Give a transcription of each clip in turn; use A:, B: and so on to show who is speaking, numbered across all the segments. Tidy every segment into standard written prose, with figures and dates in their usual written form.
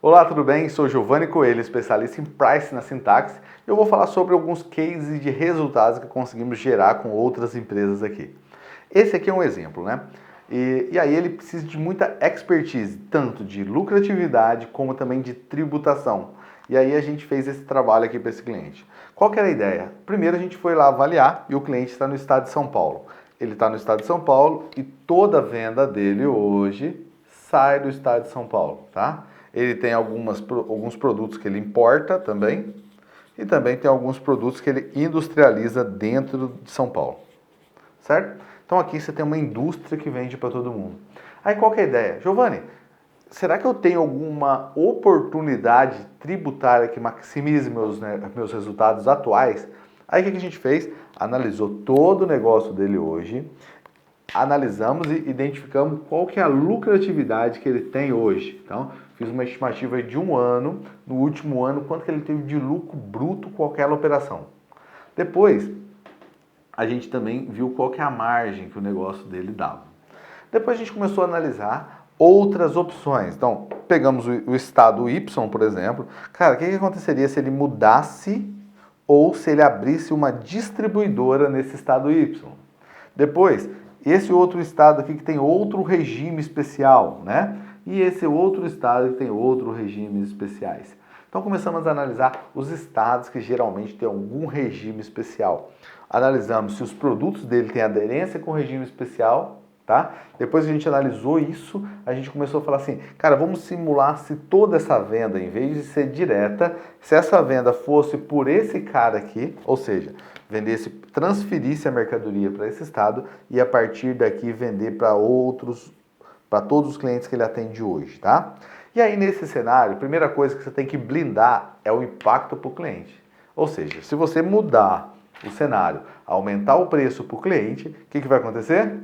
A: Olá, tudo bem? Sou Giovanni Coelho, especialista em Price na Sintaxe. Eu vou falar sobre alguns cases de resultados que conseguimos gerar com outras empresas aqui. Esse aqui é um exemplo, né? E aí ele precisa de muita expertise, tanto de lucratividade como também de tributação. E aí a gente fez esse trabalho aqui para esse cliente. Qual que era a ideia? Primeiro a gente foi lá avaliar e o cliente está no estado de São Paulo. Ele está no estado de São Paulo e toda a venda dele hoje sai do estado de São Paulo, tá? Ele tem alguns produtos que ele importa também e também tem alguns produtos que ele industrializa dentro de São Paulo, certo? Então aqui você tem uma indústria que vende para todo mundo. Aí qual que é a ideia? Giovanni, será que eu tenho alguma oportunidade tributária que maximize meus resultados atuais? Aí o que a gente fez? Analisou todo o negócio dele hoje, analisamos e identificamos qual que é a lucratividade que ele tem hoje. Então, fiz uma estimativa de um ano, no último ano, quanto que ele teve de lucro bruto com aquela operação. Depois, a gente também viu qual que é a margem que o negócio dele dava. Depois a gente começou a analisar outras opções. Então, pegamos o estado Y, por exemplo. Cara, o que aconteceria se ele mudasse ou se ele abrisse uma distribuidora nesse estado Y? Depois, esse outro estado aqui que tem outro regime especial, né? E esse outro estado que tem outro regime especiais. Então começamos a analisar os estados que geralmente têm algum regime especial. Analisamos se os produtos dele têm aderência com o regime especial, tá? Depois que a gente analisou isso, a gente começou a falar assim, cara, vamos simular se toda essa venda, em vez de ser direta, se essa venda fosse por esse cara aqui, ou seja, transferisse a mercadoria para esse estado e a partir daqui vender para todos os clientes que ele atende hoje, tá? E aí nesse cenário, a primeira coisa que você tem que blindar é o impacto para o cliente. Ou seja, se você mudar o cenário, aumentar o preço para o cliente, o que vai acontecer?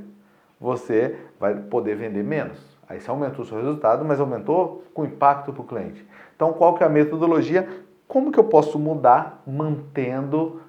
A: Você vai poder vender menos. Aí você aumentou o seu resultado, mas aumentou com impacto para o cliente. Então qual que é a metodologia? Como que eu posso mudar mantendo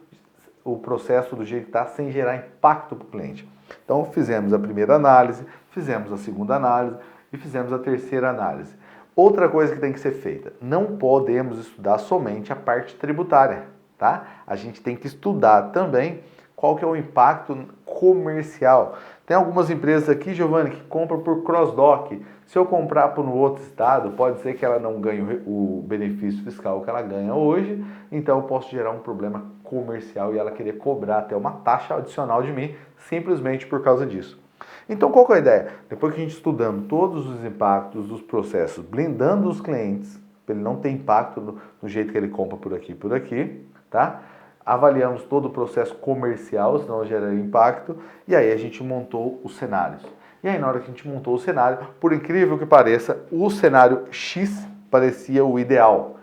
A: o processo do jeito que está sem gerar impacto para o cliente? Então fizemos a primeira análise, fizemos a segunda análise e fizemos a terceira análise. Outra coisa que tem que ser feita, não podemos estudar somente a parte tributária, tá? A gente tem que estudar também qual que é o impacto comercial. Tem algumas empresas aqui, Giovanni, que compram por cross-dock. Se eu comprar por um outro estado, pode ser que ela não ganhe o benefício fiscal que ela ganha hoje, então eu posso gerar um problema comercial e ela querer cobrar até uma taxa adicional de mim, simplesmente por causa disso. Então qual que é a ideia? Depois que a gente estudando todos os impactos dos processos, blindando os clientes, para ele não ter impacto no jeito que ele compra por aqui, tá? Avaliamos todo o processo comercial, senão gera impacto, e aí a gente montou os cenários. E aí na hora que a gente montou o cenário, por incrível que pareça, o cenário X parecia o ideal,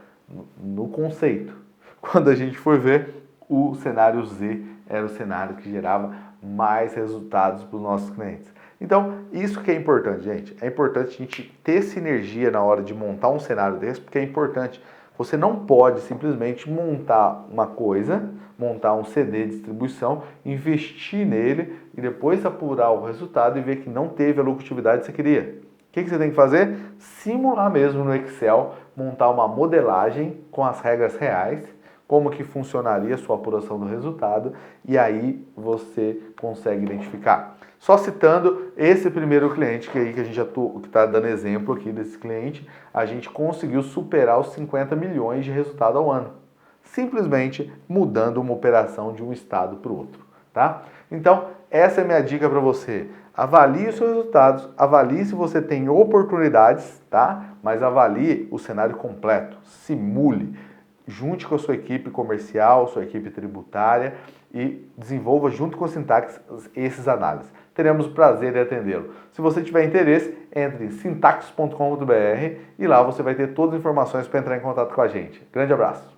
A: no conceito. Quando a gente foi ver, o cenário Z era o cenário que gerava mais resultados para os nossos clientes. Então, isso que é importante, gente. É importante a gente ter sinergia na hora de montar um cenário desse, porque é importante. Você não pode simplesmente montar uma coisa, montar um CD de distribuição, investir nele e depois apurar o resultado e ver que não teve a lucratividade que você queria. O que você tem que fazer? Simular mesmo no Excel, montar uma modelagem com as regras reais, como que funcionaria a sua apuração do resultado, e aí você consegue identificar. Só citando esse primeiro cliente que a gente já está dando exemplo aqui desse cliente, a gente conseguiu superar os 50 milhões de resultado ao ano, simplesmente mudando uma operação de um estado para o outro, tá? Então, essa é a minha dica para você. Avalie os seus resultados, avalie se você tem oportunidades, tá? Mas avalie o cenário completo, simule. Junte com a sua equipe comercial, sua equipe tributária e desenvolva junto com a Sintaxe esses análises. Teremos o prazer em atendê-lo. Se você tiver interesse, entre em sintaxe.com.br e lá você vai ter todas as informações para entrar em contato com a gente. Grande abraço!